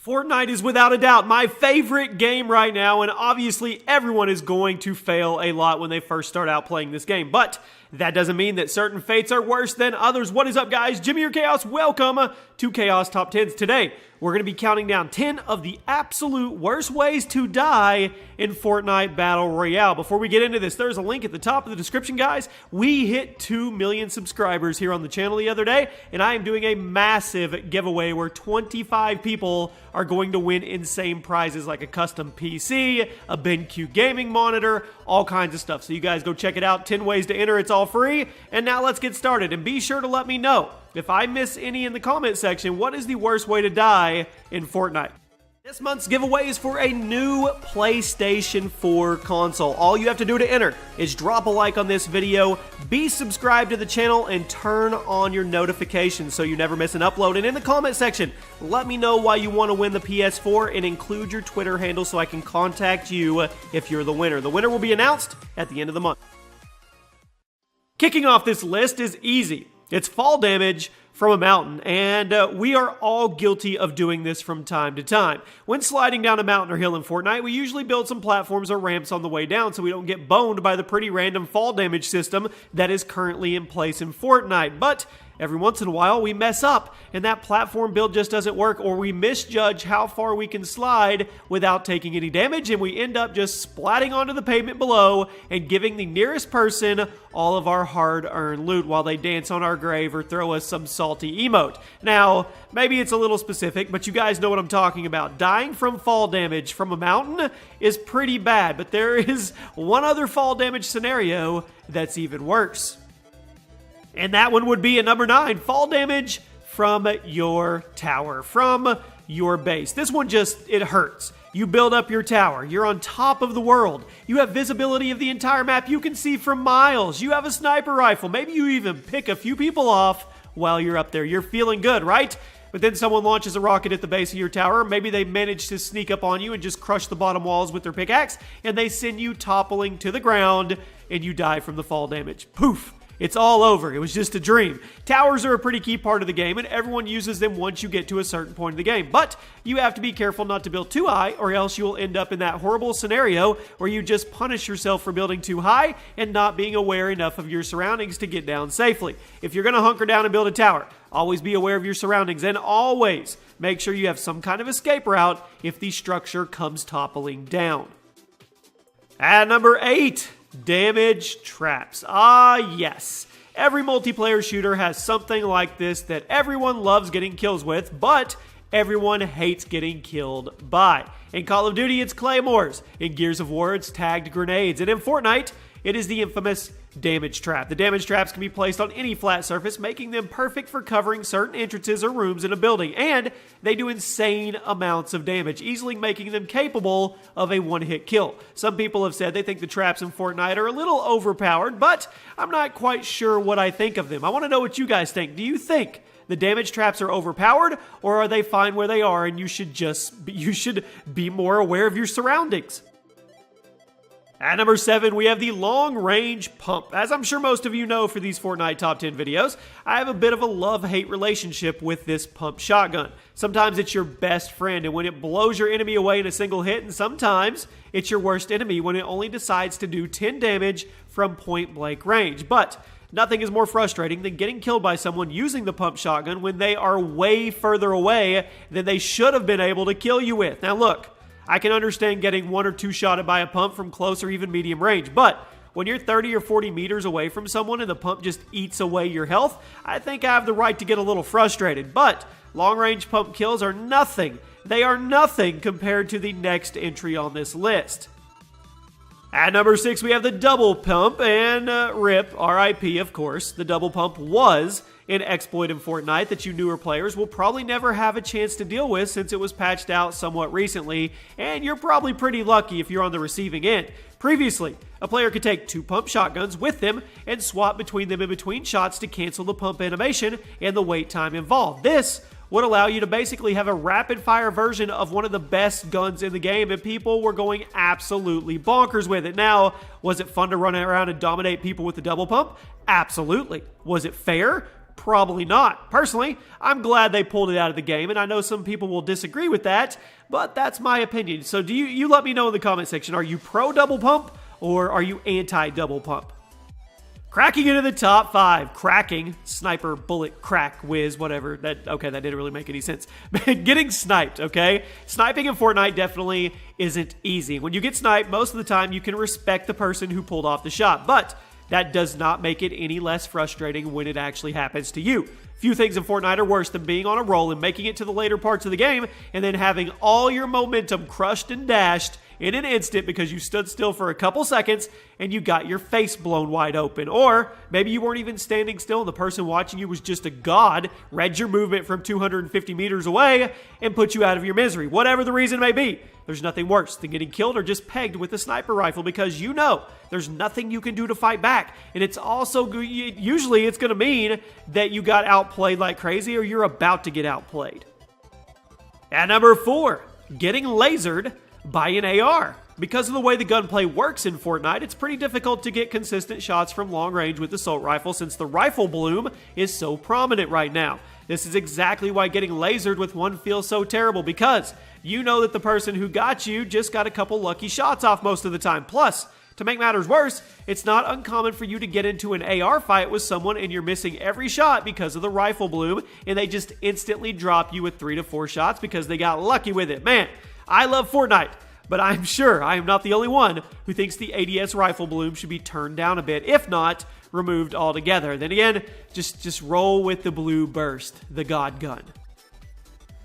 Fortnite is without a doubt my favorite game right now, and obviously everyone is going to fail a lot when they first start out playing this game, but that doesn't mean that certain fates are worse than others. What is up, guys? Jimmy or Chaos. Welcome to Chaos Top 10s. Today, we're going to be counting down 10 of the absolute worst ways to die in Fortnite Battle Royale. Before we get into this, there's a link at the top of the description, guys. We hit 2 million subscribers here on the channel the other day, and I am doing a massive giveaway where 25 people are going to win insane prizes like a custom PC, a BenQ gaming monitor, all kinds of stuff. So you guys go check it out. 10 ways to enter. It's all free. And now let's get started. And be sure to let me know if I miss any in the comment section. What is the worst way to die in Fortnite? This month's giveaway is for a new PlayStation 4 console. All you have to do to enter is drop a like on this video, be subscribed to the channel, and turn on your notifications so you never miss an upload. And in the comment section, let me know why you want to win the PS4 and include your Twitter handle so I can contact you if you're the winner. The winner will be announced at the end of the month. Kicking off this list is easy. It's fall damage from a mountain, and we are all guilty of doing this from time to time. When sliding down a mountain or hill in Fortnite, we usually build some platforms or ramps on the way down so we don't get boned by the pretty random fall damage system that is currently in place in Fortnite. But every once in a while, we mess up, and that platform build just doesn't work, or we misjudge how far we can slide without taking any damage, and we end up just splatting onto the pavement below and giving the nearest person all of our hard-earned loot while they dance on our grave or throw us some salty emote. Now, maybe it's a little specific, but you guys know what I'm talking about. Dying from fall damage from a mountain is pretty bad, but there is one other fall damage scenario that's even worse. And that one would be at number 9, fall damage from your tower, from your base. This one it hurts. You build up your tower. You're on top of the world. You have visibility of the entire map. You can see for miles. You have a sniper rifle. Maybe you even pick a few people off while you're up there. You're feeling good, right? But then someone launches a rocket at the base of your tower. Maybe they manage to sneak up on you and just crush the bottom walls with their pickaxe, and they send you toppling to the ground, and you die from the fall damage. Poof. It's all over. It was just a dream. Towers are a pretty key part of the game, and everyone uses them once you get to a certain point of the game. But you have to be careful not to build too high, or else you will end up in that horrible scenario where you just punish yourself for building too high and not being aware enough of your surroundings to get down safely. If you're going to hunker down and build a tower, always be aware of your surroundings, and always make sure you have some kind of escape route if the structure comes toppling down. At number 8, damage traps. Ah, yes. Every multiplayer shooter has something like this that everyone loves getting kills with, but everyone hates getting killed by. In Call of Duty, it's claymores. In Gears of War, it's tagged grenades. And in Fortnite, it is the infamous damage trap. The damage traps can be placed on any flat surface, making them perfect for covering certain entrances or rooms in a building. And they do insane amounts of damage, easily making them capable of a one-hit kill. Some people have said they think the traps in Fortnite are a little overpowered, but I'm not quite sure what I think of them. I want to know what you guys think. Do you think the damage traps are overpowered, or are they fine where they are and you should be more aware of your surroundings? At number 7, we have the long-range pump. As I'm sure most of you know for these Fortnite Top 10 videos, I have a bit of a love-hate relationship with this pump shotgun. Sometimes it's your best friend, and when it blows your enemy away in a single hit, and sometimes it's your worst enemy when it only decides to do 10 damage from point-blank range. But nothing is more frustrating than getting killed by someone using the pump shotgun when they are way further away than they should have been able to kill you with. Now look, I can understand getting 1 or 2 shotted by a pump from close or even medium range, but when you're 30 or 40 meters away from someone and the pump just eats away your health, I think I have the right to get a little frustrated. But long-range pump kills are nothing. They are nothing compared to the next entry on this list. At number 6, we have the double pump, and RIP, R.I.P. of course. The double pump was an exploit in Fortnite that you newer players will probably never have a chance to deal with since it was patched out somewhat recently, and you're probably pretty lucky if you're on the receiving end. Previously, a player could take 2 pump shotguns with them and swap between them in between shots to cancel the pump animation and the wait time involved. This would allow you to basically have a rapid-fire version of one of the best guns in the game, and people were going absolutely bonkers with it. Now, was it fun to run around and dominate people with the double pump? Absolutely. Was it fair? Probably not. Personally, I'm glad they pulled it out of the game, and I know some people will disagree with that, but that's my opinion. So do you let me know in the comment section, are you pro double pump or are you anti double pump? Cracking into the top 5. Cracking, sniper, bullet, crack, whiz, whatever. That didn't really make any sense. Getting sniped, okay? Sniping in Fortnite definitely isn't easy. When you get sniped, most of the time you can respect the person who pulled off the shot, but that does not make it any less frustrating when it actually happens to you. Few things in Fortnite are worse than being on a roll and making it to the later parts of the game and then having all your momentum crushed and dashed in an instant because you stood still for a couple seconds and you got your face blown wide open. Or maybe you weren't even standing still and the person watching you was just a god, read your movement from 250 meters away, and put you out of your misery. Whatever the reason may be, there's nothing worse than getting killed or just pegged with a sniper rifle because you know there's nothing you can do to fight back. And it's also, usually it's going to mean that you got outplayed like crazy or you're about to get outplayed. At number 4, getting lasered by an AR. Because of the way the gunplay works in Fortnite, it's pretty difficult to get consistent shots from long range with assault rifle since the rifle bloom is so prominent right now. This is exactly why getting lasered with one feels so terrible, because you know that the person who got you just got a couple lucky shots off most of the time. Plus, to make matters worse, it's not uncommon for you to get into an AR fight with someone and you're missing every shot because of the rifle bloom, and they just instantly drop you with 3 to 4 shots because they got lucky with it. Man, I love Fortnite, but I'm sure I am not the only one who thinks the ADS rifle bloom should be turned down a bit, if not removed altogether. Then again, just roll with the blue burst, the god gun.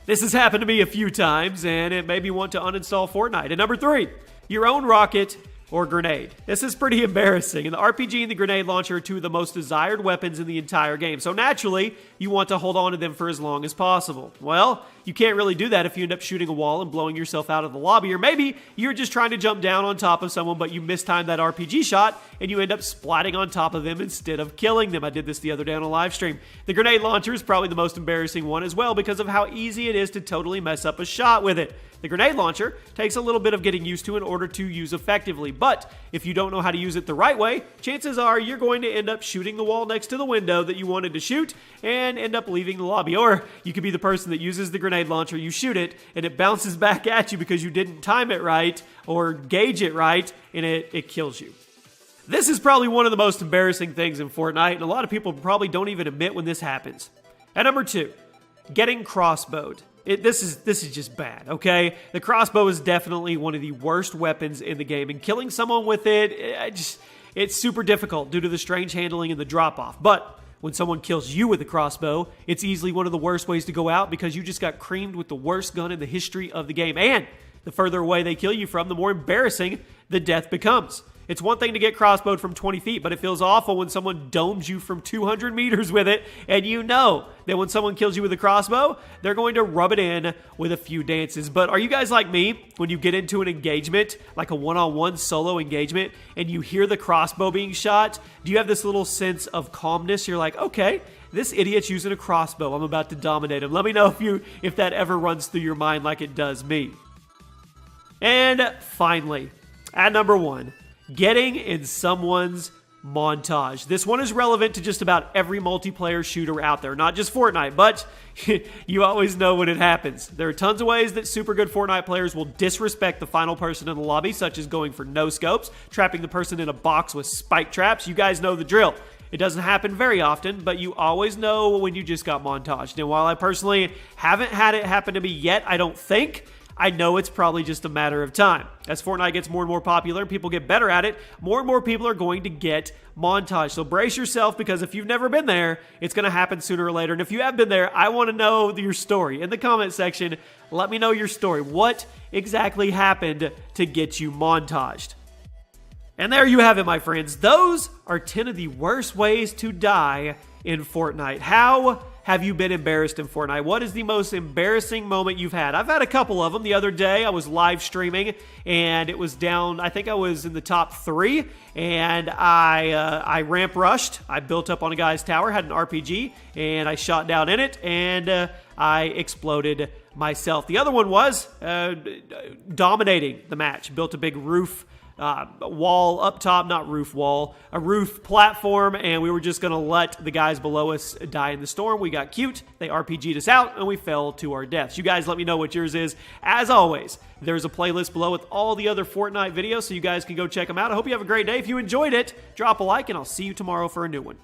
This has happened to me a few times, and it made me want to uninstall Fortnite. And number 3, your own rocket or grenade. This is pretty embarrassing, and the RPG and the grenade launcher are 2 of the most desired weapons in the entire game, so naturally, you want to hold on to them for as long as possible. Well, you can't really do that if you end up shooting a wall and blowing yourself out of the lobby, or maybe you're just trying to jump down on top of someone, but you mistimed that RPG shot, and you end up splatting on top of them instead of killing them. I did this the other day on a live stream. The grenade launcher is probably the most embarrassing one as well because of how easy it is to totally mess up a shot with it. The grenade launcher takes a little bit of getting used to in order to use effectively, but if you don't know how to use it the right way, chances are you're going to end up shooting the wall next to the window that you wanted to shoot and end up leaving the lobby. Or you could be the person that uses the grenade launcher, you shoot it, and it bounces back at you because you didn't time it right or gauge it right, and it kills you. This is probably one of the most embarrassing things in Fortnite, and a lot of people probably don't even admit when this happens. At number 2, getting crossbowed. This is just bad, okay? The crossbow is definitely one of the worst weapons in the game, and killing someone with it's super difficult due to the strange handling and the drop-off. But when someone kills you with a crossbow, it's easily one of the worst ways to go out because you just got creamed with the worst gun in the history of the game. And the further away they kill you from, the more embarrassing the death becomes. It's one thing to get crossbowed from 20 feet, but it feels awful when someone domes you from 200 meters with it, and you know that when someone kills you with a crossbow, they're going to rub it in with a few dances. But are you guys like me when you get into an engagement, like a one-on-one solo engagement, and you hear the crossbow being shot? Do you have this little sense of calmness? You're like, okay, this idiot's using a crossbow. I'm about to dominate him. Let me know if that ever runs through your mind like it does me. And finally, at number 1, getting in someone's montage. This one is relevant to just about every multiplayer shooter out there, not just Fortnite, but you always know when it happens. There are tons of ways that super good Fortnite players will disrespect the final person in the lobby, such as going for no-scopes, trapping the person in a box with spike traps. You guys know the drill. It doesn't happen very often, but you always know when you just got montaged. And while I personally haven't had it happen to me yet, I don't think, I know it's probably just a matter of time. As Fortnite gets more and more popular and people get better at it, more and more people are going to get montage. So brace yourself, because if you've never been there, it's going to happen sooner or later. And if you have been there, I want to know your story. In the comment section, let me know your story. What exactly happened to get you montaged? And there you have it, my friends. Those are 10 of the worst ways to die in Fortnite. How have you been embarrassed in Fortnite? What is the most embarrassing moment you've had? I've had a couple of them. The other day, I was live streaming, and it was down, I think I was in the top 3, and I ramp rushed. I built up on a guy's tower, had an RPG, and I shot down in it, and I exploded myself. The other one was dominating the match. Built a big roof wall up top, not roof wall, a roof platform, and we were just going to let the guys below us die in the storm. We got cute, they RPG'd us out, and we fell to our deaths. You guys let me know what yours is. As always, there's a playlist below with all the other Fortnite videos, so you guys can go check them out. I hope you have a great day. If you enjoyed it, drop a like, and I'll see you tomorrow for a new one.